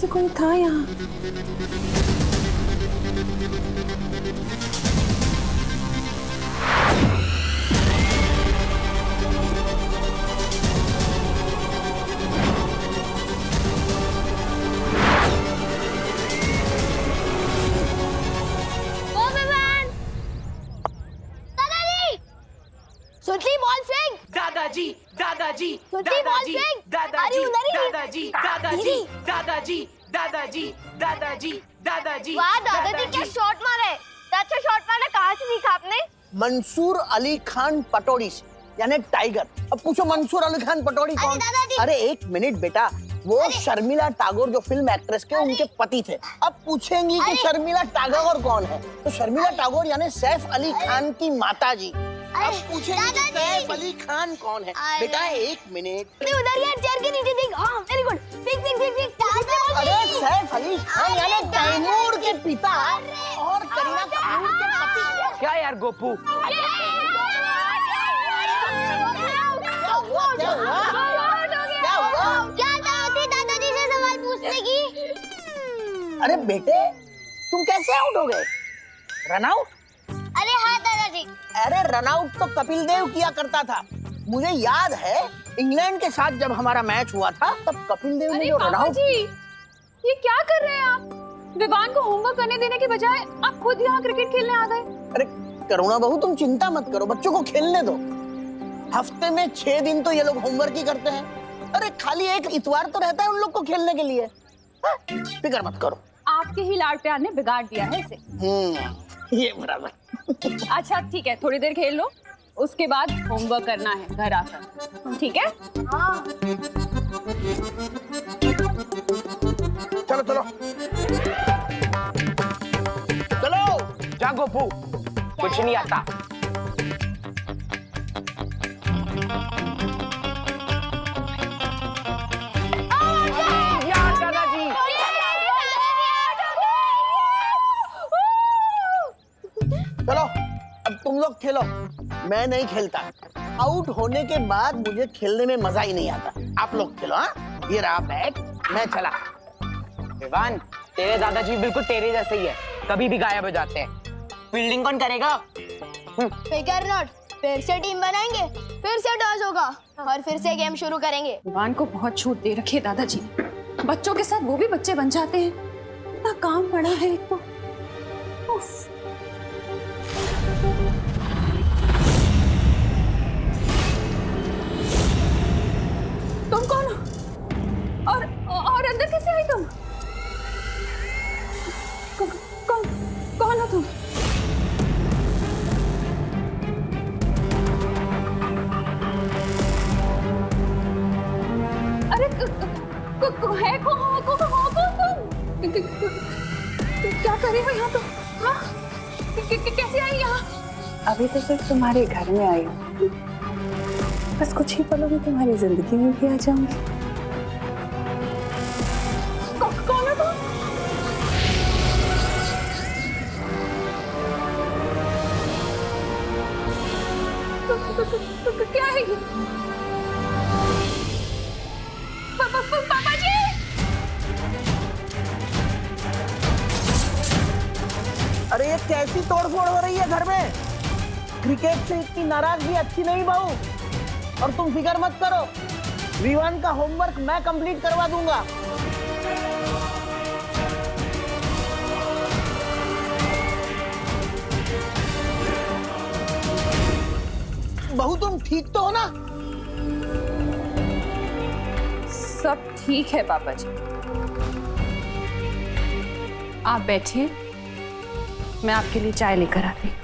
से कोई था यहाँ। दादाजी दादाजी दादाजी दादाजी दादाजी दादाजी दादाजी दादाजी दादाजी दादाजी। वाह दादाजी क्या शॉट मारे, अच्छा शॉट मारा। कहाँ से सीखा आपने? मंसूर अली खान पटौड़ी से, यानी टाइगर। अब पूछो मंसूर अली खान पटौड़ी कौन? अरे एक मिनट बेटा, वो शर्मिला टैगोर जो फिल्म एक्ट्रेस के उनके पति थे। अब पूछेंगी कि शर्मिला टैगोर कौन है, तो शर्मिला टैगोर यानी सैफ अली खान की माता जी। अब पूछेंगे कि सैफ अली खान कौन है। बेटा एक मिनट, उधर यार चेयर के नीचे देख। हां very good, pick pick pick pick. अरे सैफ अली खान यानी तैमूर के पिता और करीना कपूर के पति। क्या यार गोपू, दादाजी से सवाल पूछने की। अरे बेटे तुम कैसे आउट हो गए? Run out? अरे हाँ दादाजी। अरे रन आउट तो कपिल देव किया करता था। मुझे याद है इंग्लैंड के साथ जब हमारा मैच हुआ था तब कपिल देव ने जो रन आउट। ये क्या कर रहे हैं आप? विवान को होमवर्क करने देने के बजाय आप खुद यहाँ क्रिकेट खेलने आ गए। अरे करुणा बहू तुम चिंता मत करो, बच्चों को खेलने दो। हफ्ते में 6 दिन तो ये लोग होमवर्क ही करते हैं। अरे खाली एक इतवार तो रहता है उन लोग को खेलने के लिए। फिक्र मत करो। आपके ही लाड प्यार ने बिगाड़ दिया है इसे। ये बराबर। अच्छा ठीक है, थोड़ी देर खेल लो, उसके बाद होमवर्क करना है घर आकर, ठीक है? हाँ। चलो चलो चलो। जा गोपू, कुछ नहीं आता। यार दादाजी, चलो अब तुम लोग खेलो, मैं नहीं खेलता। आउट होने के बाद मुझे खेलने में मजा ही नहीं आता। आप लोग खेलो। हाँ ये रहा बैट, मैं चला। विवान तेरे दादाजी बिल्कुल तेरे जैसे ही है, कभी भी गायब हो जाते हैं। फील्डिंग कौन करेगा? फिकर नॉट, फिर से टीम बनाएंगे, फिर से टॉस होगा और फिर से गेम शुरू करेंगे। विवान को बहुत छूट दे रखी है दादाजी, बच्चों के साथ वो भी बच्चे बन जाते हैं। इतना काम पड़ा है एक तो। उफ। तुम कौन हो? और अंदर कैसे आई तुम? कौन हो तुम? अरे है कौन? क्या कर रही हो यहाँ तुम? हाँ? कैसे आई यहाँ? अभी तो सिर्फ तुम्हारे घर में आई हूँ, बस कुछ ही पलों में तुम्हारी जिंदगी में भी आ जाऊंगी। कौन है तुम? क्या है ये? पापा जी! अरे ये कैसी तोड़फोड़ हो रही है घर में? क्रिकेट से इतनी नाराजगी अच्छी नहीं बहू। और तुम फिक्र मत करो, विवान का होमवर्क मैं कंप्लीट करवा दूंगा। बहू तुम ठीक तो हो ना? सब ठीक है पापा जी, आप बैठिए, मैं आपके लिए चाय लेकर आती हूँ।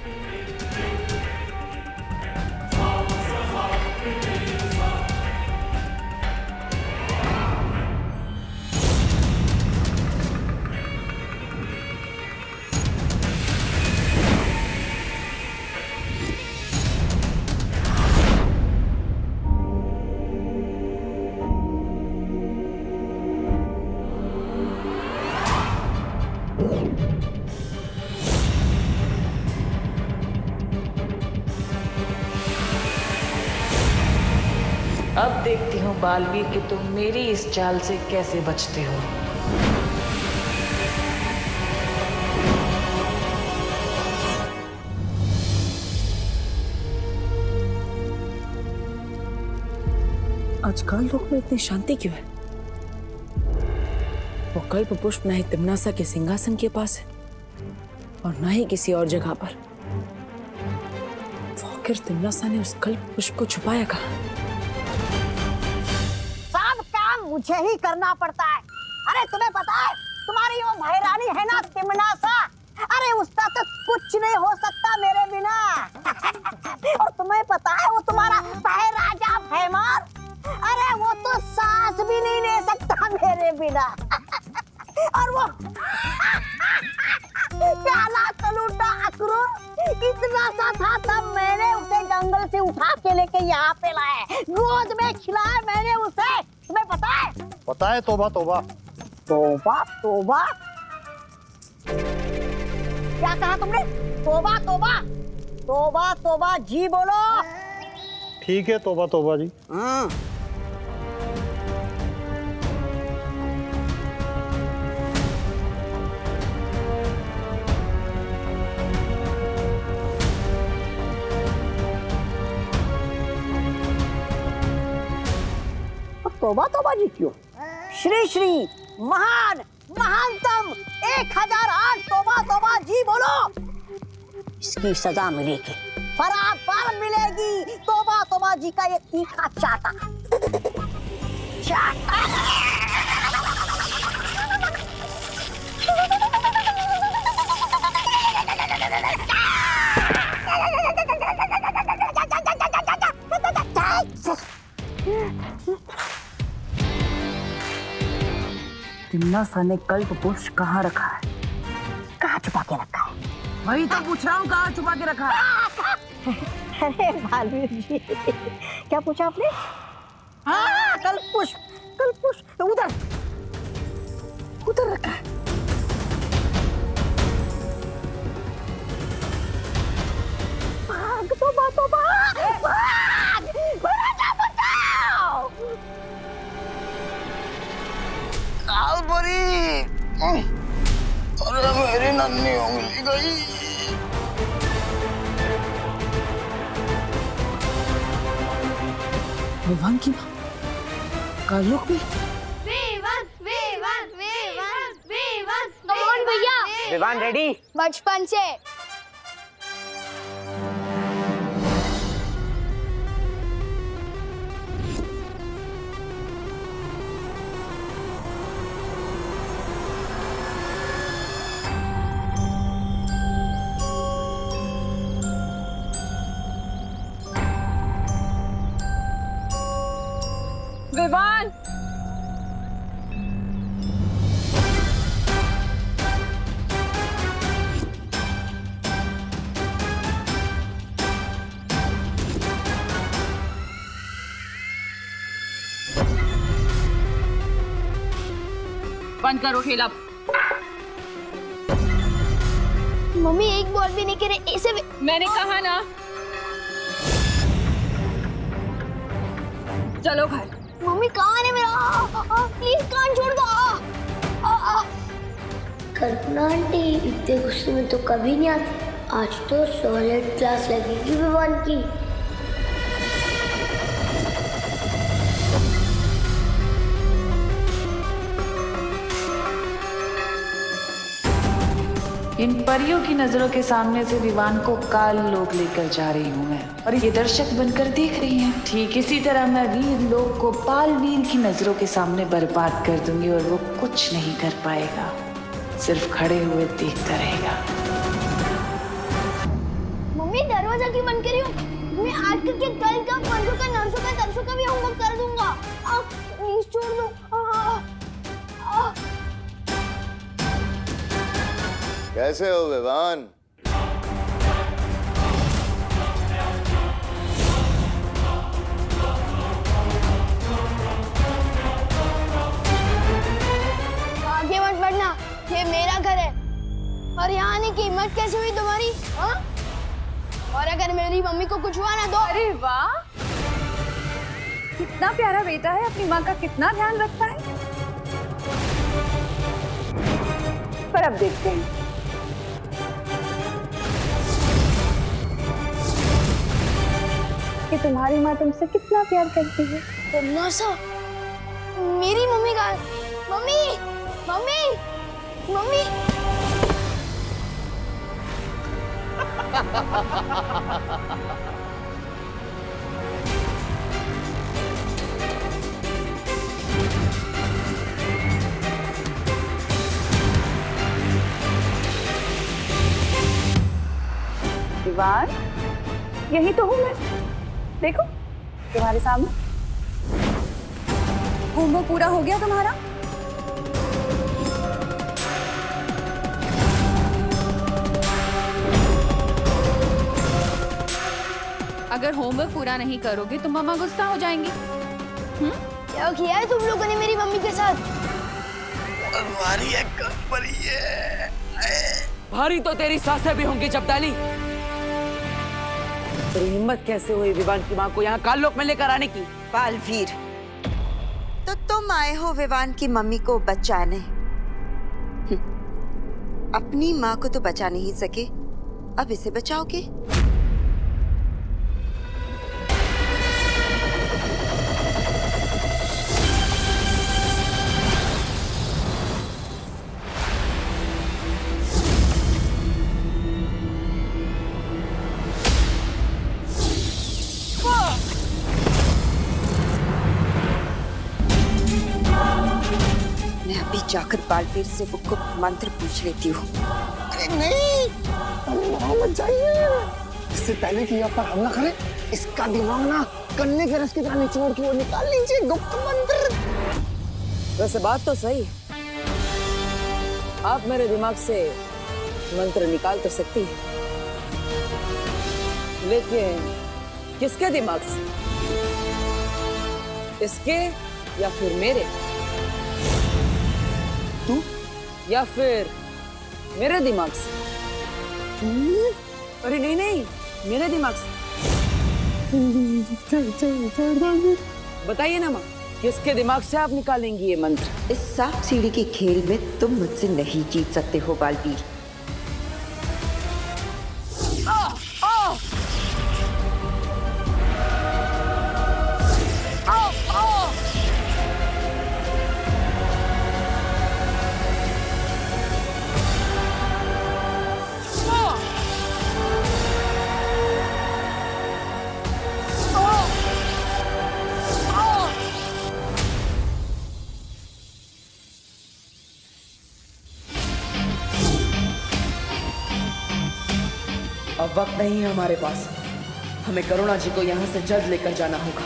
अब देखती हूँ बालवीर कि तुम मेरी इस चाल से कैसे बचते हो। आज काल लोक में इतनी शांति क्यों है? वो कल्प पुष्प ना ही तिम्नासा के सिंहासन के पास है और ना ही किसी और जगह पर। आखिर तिम्नासा ने उस कल्प पुष्प को छुपाया कहाँ? सब काम मुझे ही करना पड़ता है। अरे तुम्हें पता है तुम्हारी वो महारानी है ना तिम्नासा, अरे उसका तो कुछ नहीं हो सकता मेरे बिना। और तुम्हें पता है वो तुम्हारा राजा भैमार, अरे वो तो सांस भी नहीं ले सकता मेरे बिना। और वो काला कलूटा अक्रूर इतना सा था, तब मैंने उसे जंगल से उठा के लेके यहाँ पे लाया, गोद में खिलाया मैंने उसे। तुम्हें पता है? पता है। तौबा तौबा तौबा तौबा क्या कहा तुमने? तौबा तौबा तौबा तौबा जी बोलो। ठीक है, तौबा तौबा जी। तौबा तौबा जी क्यों? श्री श्री महान महानतम 1008 तौबा तौबा जी बोलो। इसकी सजा मिलेगी, बराबर मिलेगी। तौबा तौबा जी का ये तीखा चाटा चाटा। तिम्नासा ने कल्प पुष्प कहाँ रखा है? कहाँ छुपा के रखा है? वही तो पूछ रहा हूँ, कहाँ छुपा के रखा है? अरे बालवीर जी, क्या पूछा आपने? हाँ, कल्प पुष्प उधर उधर रखा है। भाग तौबा तौबा, भाग, बचाओ बचाओ। कालबरी, अरे मेरी नन्ही उंगली गई। विवान की माँ कालोक में? कौन भैया? विवान रेडी? बचपन से। विवान, बंद करो खेल अब। मम्मी एक बॉल भी नहीं गिरे ऐसे भी। मैंने कहा ना, चलो घर। मम्मी कान है मेरा, प्लीज कान छोड़ दो। कल्पना आंटी इतने गुस्से में तो कभी नहीं आती, आज तो सॉलिड क्लास लगेगी विवान की। इन परियों की नजरों के सामने से विवान को काल लोक लेकर जा रही हूँ मैं, और ये दर्शक बनकर देख रही हैं। ठीक इसी तरह मैं वीर लोक को पाल वीर की नजरों के सामने बर्बाद कर दूंगी और वो कुछ नहीं कर पाएगा, सिर्फ खड़े हुए देखता रहेगा। मम्मी दरवाजा क्यों बंद करी हो? मैं आज के कल का परसों का नरसों का तरसों का भी होमवर्क कर दूंगा। प्लीज छोड़ दो। कैसे हो विवान? आगे मत बढ़ना, ये मेरा घर है। और यहाँ आने की हिम्मत कैसे हुई तुम्हारी? हाँ? और अगर मेरी मम्मी को कुछ हुआ ना तो? अरे वाह, कितना प्यारा बेटा है, अपनी माँ का कितना ध्यान रखता है। पर अब देखते हैं। कि तुम्हारी माँ तुमसे कितना प्यार करती है। तिमनासा, मेरी मम्मी का, मम्मी, मम्मी, मम्मी। दीवान, यही तो हूँ मैं। देखो तुम्हारे सामने। होमवर्क पूरा हो गया तुम्हारा? अगर होमवर्क पूरा नहीं करोगे तो मम्मा गुस्सा हो जाएंगी। क्या किया है तुम लोगों ने मेरी मम्मी के साथ? भारी तो तेरी सासें भी होंगी जब्दाली। तेरी हिम्मत कैसे हुई विवान की माँ को यहाँ काललोक में लेकर आने की? बालवीर, तो तुम आए हो विवान की मम्मी को बचाने। अपनी माँ को तो बचा नहीं सके, अब इसे बचाओगे? मैं अभी जाकर बालवीर से वो गुप्त मंत्र पूछ लेती हूँ। अरे नहीं, मत जाइए। इससे पहले कि आप पर हमला करे, इसका दिमाग ना गन्ने के रस की तरह निचोड़ के वो निकाल लीजिए गुप्त मंत्र। वैसे बात तो सही, आप मेरे दिमाग से मंत्र निकाल तो सकती है, लेकिन किसके दिमाग से? इसके या फिर मेरे? तू या फिर मेरे दिमाग से? अरे नहीं नहीं, मेरे दिमाग से। बताइए ना माँ, किसके दिमाग से आप निकालेंगी ये मंत्र? इस सांप सीढ़ी के खेल में तुम मुझसे नहीं जीत सकते हो बालवीर। अब वक्त नहीं है हमारे पास, हमें करुणा जी को यहाँ से जल्द लेकर जाना होगा।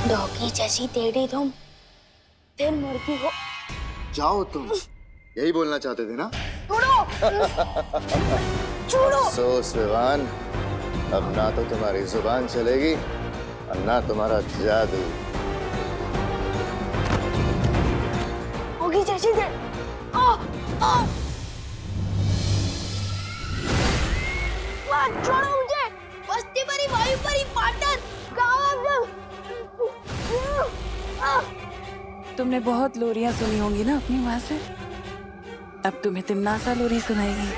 डॉगी जैसी टेढ़ी तुम, फिर मुर्गी हो। जाओ तुम, यही बोलना चाहते थे ना? छोड़ो। अफसोस विवान, अब ना तो तुम्हारी जुबान चलेगी और ना तुम्हारा जादू। डॉगी जैसी टेढ़ी। छोड़ो मुझे, बस्ती परी वायु परी पाटन। तुमने बहुत लोरियां सुनी होंगी ना अपनी माँ से, अब तुम्हें तिमनासा लोरी सुनाएगी।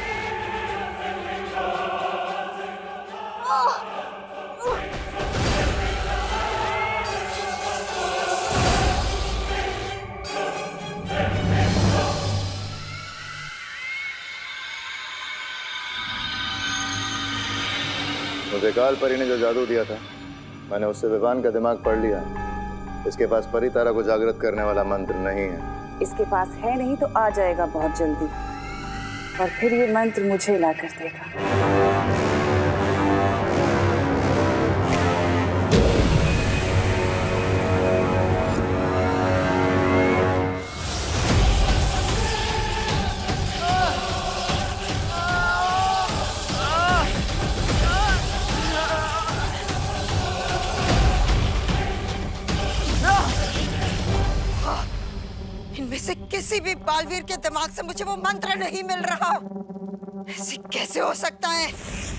मुझे काल परी ने जो जादू दिया था, मैंने उससे विवान का दिमाग पढ़ लिया। इसके पास परी तारा को जागृत करने वाला मंत्र नहीं है। इसके पास है नहीं तो आ जाएगा बहुत जल्दी, और फिर ये मंत्र मुझे ला कर देगा। इनमें से किसी भी बालवीर के दिमाग से मुझे वो मंत्र नहीं मिल रहा। ऐसे कैसे हो सकता है?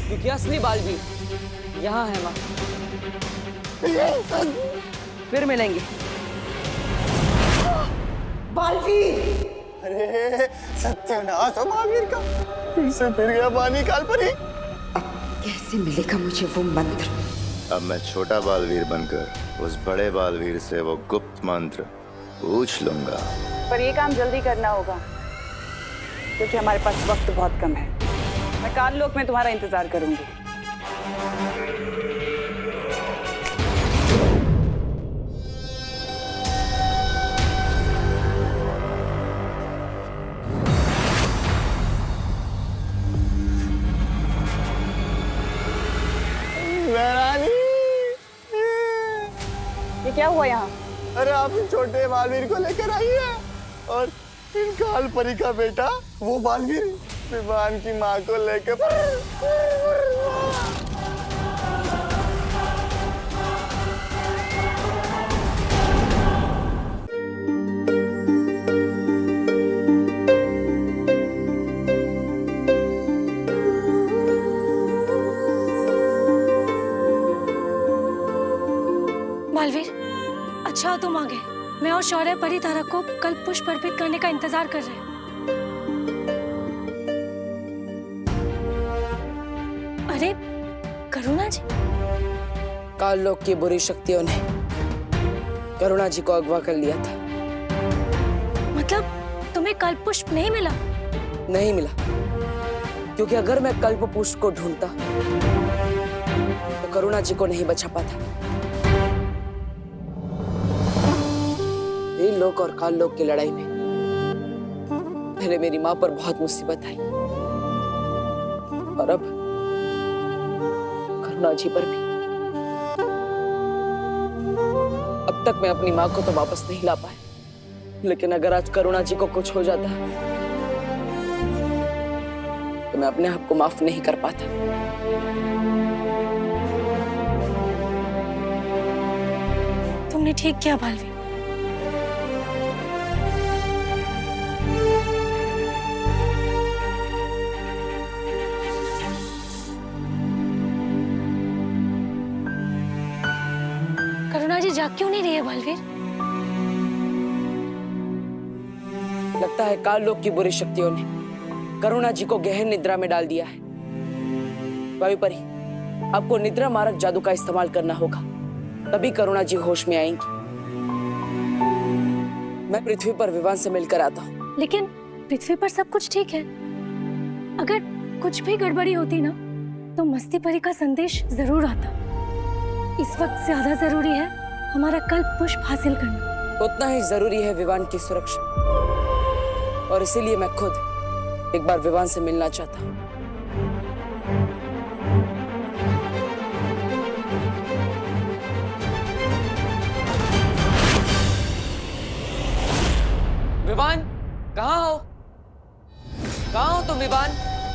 क्योंकि असली बालवीर यहाँ है माँ। फिर मिलेंगे। बालवीर! अरे सत्यानाश हो बालवीर का, फिर से फिर गया पानी काल्पनिक। कैसे मिलेगा मुझे वो मंत्र? अब मैं छोटा बालवीर बनकर उस बड़े बालवीर से वो गुप्त मंत्र पूछ लूंगा। पर ये काम जल्दी करना होगा क्योंकि हमारे पास वक्त बहुत कम है। मैं काल लोक में तुम्हारा इंतजार करूंगी। ये क्या हुआ यहाँ? अरे आप इन छोटे बालवीर को लेकर आइए और इन काल परी का बेटा वो बालवीर विवान की माँ को लेकर। बालवीर, अच्छा हो तुम आ गए। मैं और शौर्य परी तारा को कल पुष्प अर्पित करने का इंतजार कर रहे हैं। अरे करुणा जी! काल लोक की बुरी शक्तियों ने करुणा जी को अगवा कर लिया था। मतलब तुम्हें कल्प पुष्प नहीं मिला? नहीं मिला, क्योंकि अगर मैं कल्प पुष्प को ढूंढता तो करुणा जी को नहीं बचा पाता। लोक और काल लोक की लड़ाई में पहले मेरी मां पर बहुत मुसीबत आई और अब करुणा जी पर भी। अब तक मैं अपनी मां को तो वापस नहीं ला पाया, लेकिन अगर आज करुणा जी को कुछ हो जाता तो मैं अपने आप को माफ नहीं कर पाता। तुमने ठीक किया बालवीर। करुणा जी जाग क्यों नहीं रही है बालवीर? लगता है काल लोक की बुरी शक्तियों ने करुणा जी को गहन निद्रा में डाल दिया है। वायु परी, आपको निद्रा मारक जादू का इस्तेमाल करना होगा, तभी करुणा जी होश में आएंगी। मैं पृथ्वी पर विवान से मिलकर आता हूँ। लेकिन पृथ्वी पर सब कुछ ठीक है। अगर कुछ भी गड़बड़ी होती ना तो मस्ती परी का संदेश जरूर आता। इस वक्त ज्यादा जरूरी है हमारा कल्प पुष्प हासिल करना। उतना ही जरूरी है विवान की सुरक्षा, और इसीलिए मैं खुद एक बार विवान से मिलना चाहता हूँ। विवान, कहाँ हो? कहाँ हो तुम विवान?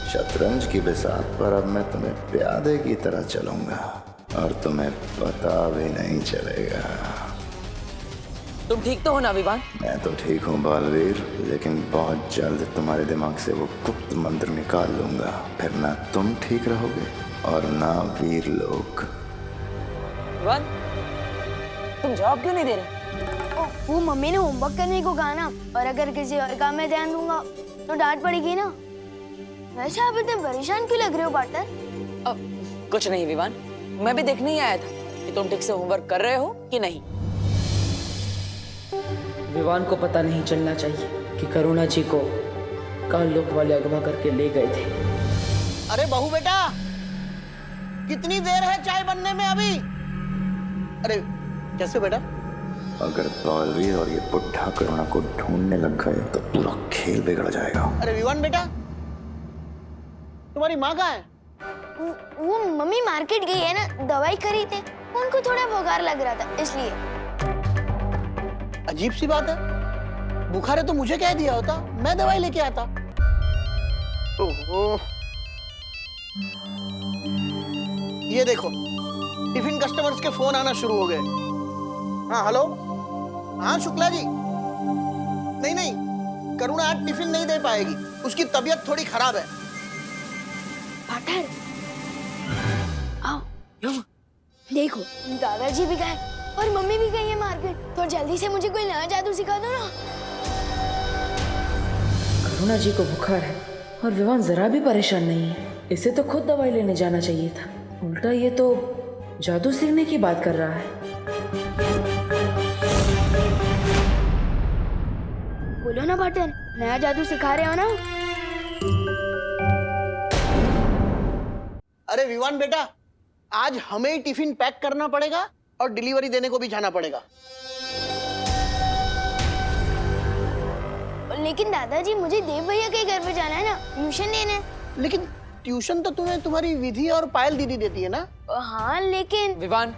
शतरंज की बिसात पर अब मैं तुम्हें प्यादे की तरह चलूंगा और तुम्हें पता भी नहीं चलेगा। तुम ठीक तो हो ना विवान? मैं तो ठीक हूँ बालवीर, लेकिन बहुत जल्द तुम्हारे दिमाग से वो गुप्त मंत्र निकाल लूंगा। फिर ना तुम ठीक रहोगे और ना वीर लोग। विवान, तुम जवाब क्यों नहीं दे रहे? वो मम्मी ने होमवर्क करने को कहा ना, और अगर किसी और काम में ध्यान दूंगा तो डांट पड़ेगी ना। वैसे आप इतने परेशान क्यों लग रहे हो पार्टनर? कुछ नहीं विवान, मैं भी देखने ही आया था कि तुम ठीक से होमवर्क कर रहे हो कि नहीं। विवान को पता नहीं चलना चाहिए कि करुणा जी को काल लोक वाले अगवा करके ले गए थे। अरे बहू बेटा, कितनी देर है चाय बनने में अभी? अरे कैसे बेटा? अगर बालवीर और ये बुढ़ा करुणा को ढूंढने लग गए तो पूरा खेल बिगड़ जाएगा। अरे विवान बेटा, तुम्हारी माँ कहाँ है? वो मम्मी मार्केट गई है ना, दवाई खरीदे। उनको थोड़ा बुखार लग रहा था इसलिए। अजीब सी बात है, बुखार है तो मुझे कह दिया होता, मैं दवाई लेके आता। ओहो, ये देखो टिफिन कस्टमर्स के फोन आना शुरू हो गए। हाँ हेलो, हाँ शुक्ला जी। नहीं नहीं, करुणा आज टिफिन नहीं दे पाएगी, उसकी तबीयत थोड़ी खराब है। पार्टनर आओ। देखो दादाजी भी गए और मम्मी भी गई है मार्केट, तो जल्दी से मुझे कोई नया जादू सिखा दो ना। करुणा जी को बुखार है और विवान जरा भी परेशान नहीं है। इसे तो खुद दवाई लेने जाना चाहिए था, उल्टा ये तो जादू सीखने की बात कर रहा है। बोलो ना बटन, नया जादू सिखा रहे हो ना। अरे विवान बेटा, आज हमें ही टिफिन पैक करना पड़ेगा और डिलीवरी देने को भी जाना पड़ेगा। लेकिन दादाजी मुझे देव भैया के घर पे जाना है ना, ट्यूशन लेने। लेकिन ट्यूशन तो तुम्हें तुम्हारी विधि और पायल दीदी देती है ना। हाँ लेकिन विवान,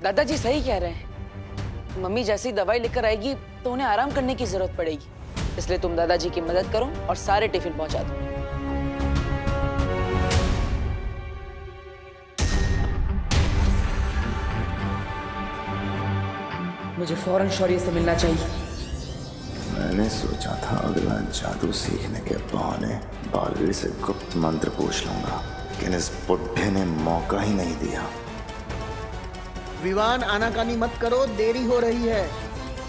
दादाजी सही कह रहे हैं। मम्मी जैसी दवाई लेकर आएगी तो उन्हें आराम करने की जरूरत पड़ेगी, इसलिए तुम दादाजी की मदद करो और सारे टिफिन पहुंचा दो। मुझे फौरन शौर्य से मिलना चाहिए। मैंने सोचा था अगला जादू सीखने के बहाने बालवीर से गुप्त मंत्र पूछ लूंगा, लेकिन इस बुड्ढे ने मौका ही नहीं दिया। विवान आनाकानी मत करो, देरी हो रही है,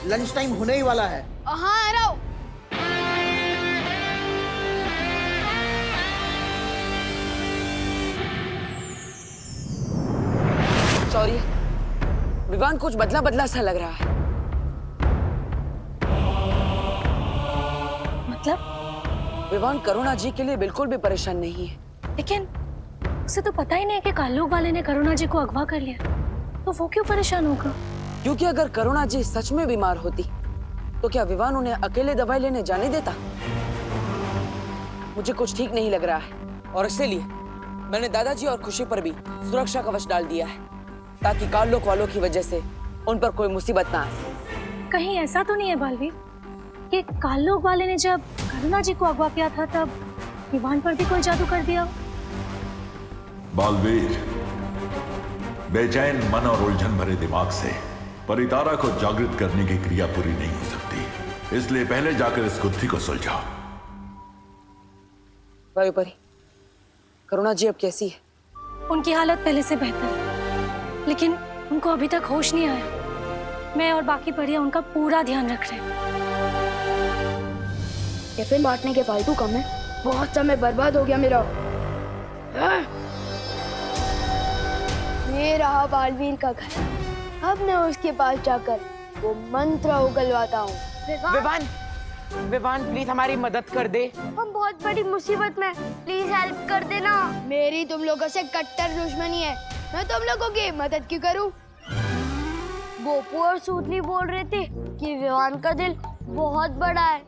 लंच टाइम होने ही वाला है। हाँ आ रहा हूँ। सॉरी, विवान कुछ बदला बदला सा लग रहा है। मतलब? विवान करुणा जी के लिए बिल्कुल भी परेशान नहीं है। लेकिन उसे तो पता ही नहीं है कि काल्लोग वाले ने करुणा जी को अगवा कर लिया, तो वो क्यों परेशान होगा? क्योंकि अगर करुणा जी सच में बीमार होती तो क्या विवान उन्हें अकेले दवाई लेने जाने देता? मुझे कुछ ठीक नहीं लग रहा है और इसीलिए मैंने दादाजी और खुशी पर भी सुरक्षा कवच डाल दिया है, ताकि काल्लोग वालों की वजह से उन पर कोई मुसीबत ना आए। कहीं ऐसा तो नहीं है बालवीर कि काल्लोग वाले ने जब करुणा जी को अगवा किया था तब विवान पर भी कोई जादू कर दिया? बालवीर, बेचैन मन और उलझन भरे दिमाग से परितारा को जागृत करने की क्रिया पूरी नहीं हो सकती, इसलिए पहले जाकर इस गुत्थी को सुलझाओ। वायुपरी, करुणा जी अब कैसी है? उनकी हालत पहले से बेहतर है, लेकिन उनको अभी तक होश नहीं आया। मैं और बाकी परियां उनका पूरा ध्यान रख रहे हैं। टिफिन बांटने के फालतू काम है, बहुत समय बर्बाद हो गया मेरा। ये रहा बालवीर का घर, अब मैं उसके पास जाकर वो मंत्र उगलवाता हूँ। विवान प्लीज हमारी मदद कर दे। हम बहुत बड़ी मुसीबत में, प्लीज हेल्प कर देना। मेरी तुम लोगों से कट्टर दुश्मनी है, मैं तुम लोगों की मदद क्यों करूं? गोपू और सूतली बोल रहे थे कि विवान का दिल बहुत बड़ा है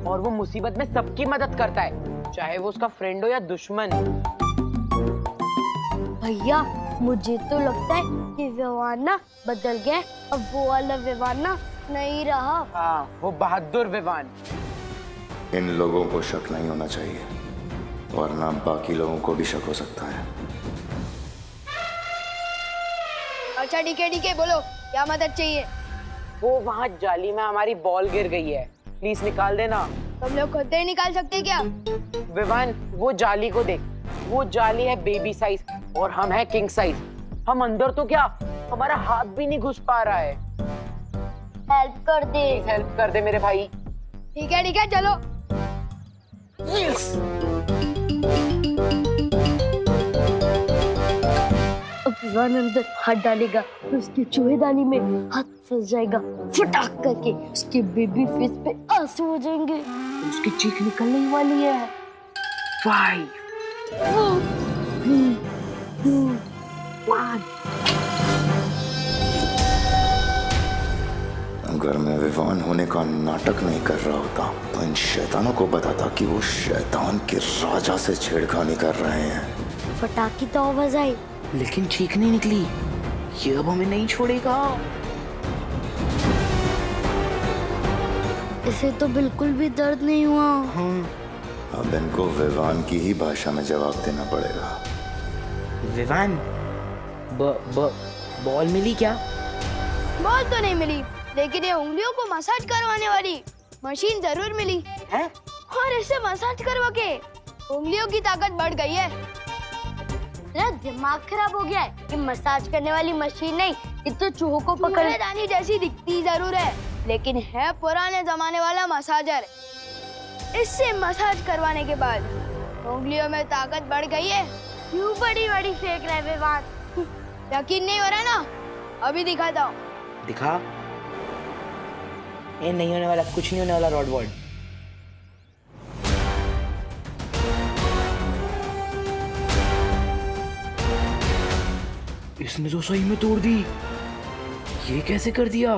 और वो मुसीबत में सबकी मदद करता है, चाहे वो उसका फ्रेंड हो या दुश्मन। भैया मुझे तो लगता है कि विवान ना बदल गया, अब वो वाला विवान ना नहीं रहा। हाँ, वो बहादुर विवान। इन लोगों को शक नहीं होना चाहिए, वरना बाकी लोगों को भी शक हो सकता है। अच्छा ठीक है, बोलो क्या मदद चाहिए? वो वहाँ जाली में हमारी बॉल गिर गई है, प्लीज निकाल देना। तुम लोग खुद ही निकाल सकते क्या? विवान वो जाली को देख, वो जाली है बेबी साइज और हम है किंग साइज। हम अंदर तो क्या, हमारा हाथ भी नहीं घुस पा रहा है। हेल्प कर दे। प्लीज हेल्प कर दे मेरे भाई। ठीक है चलो। अब विवान अंदर हाथ डालेगा तो उसकी चूहेदानी में हाथ फंस जाएगा, फटाक करके उसके बेबी फेस पे आंसू हो जाएंगे, उसकी चीख निकलने वाली है। 5 4 3 2 1। अगर मैं विवान होने का नाटक नहीं कर रहा होता तो इन शैतानों को बताता कि वो शैतान के राजा से छेड़खानी कर रहे हैं। फटाक की तो आवाज आई, लेकिन चीख नहीं निकली। ये अब हमें नहीं छोड़ेगा। इसे तो बिल्कुल भी दर्द नहीं हुआ। अब इनको विवान की ही भाषा में जवाब देना पड़ेगा। विवान, बॉल मिली क्या? बॉल तो नहीं मिली, लेकिन ये उंगलियों को मसाज करवाने वाली मशीन जरूर मिली है? और इससे मसाज करवा के उंगलियों की ताकत बढ़ गई है। तेरा दिमाग खराब हो गया है। ये मसाज करने वाली मशीन नहीं, ये तो चूहों को पकड़ने दानी जैसी दिखती जरूर है, लेकिन है पुराने जमाने वाला मसाजर। इससे मसाज करवाने के बाद उंगलियों में ताकत बढ़ गई है। क्यों बड़ी बड़ी फेंक रहे वे बात? यकीन नहीं हो रहा ना? अभी दिखाता हूँ। दिखा। ये नहीं होने वाला, कुछ नहीं होने वाला रॉड वर्ड। इसने तो सही में तोड़ दी। ये कैसे कर दिया?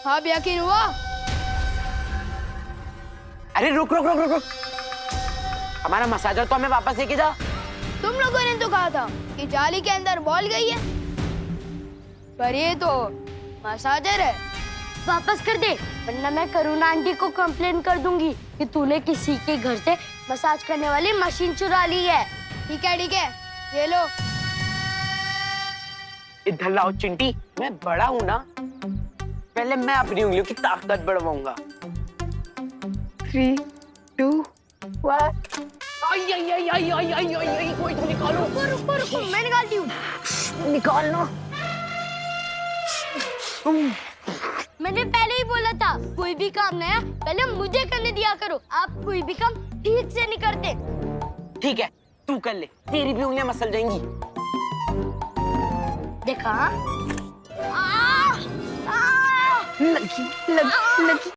अब यकीन हुआ? अरे रुक रुक रुक रुक रुक, हमारा मसाजर तो हमें वापस लेके जा। तुम लोगों ने तो कहा था कि जाली के अंदर बॉल गई है, पर ये तो मसाजर है। वापस कर दे, वरना मैं करुणा आंटी को कंप्लेन कर दूंगी कि तूने किसी के घर से मसाज करने वाली मशीन चुरा ली है। ठीक है, ये लो। इधर लाओ चिंटी, मैं बड़ा हूँ ना, पहले मैं अपनी उंगलियों की ताकत बढ़वाऊंगा। 3, 2, 1। कोई तो निकालो। रुको, मैं निकालती हूँ। निकालना। मैंने पहले ही बोला था, कोई भी काम नया पहले मुझे करने दिया करो। आप कोई भी काम ठीक से नहीं करते। ठीक है, तू कर ले, तेरी भी उंगलियां मसल जाएंगी। देखा? लगी।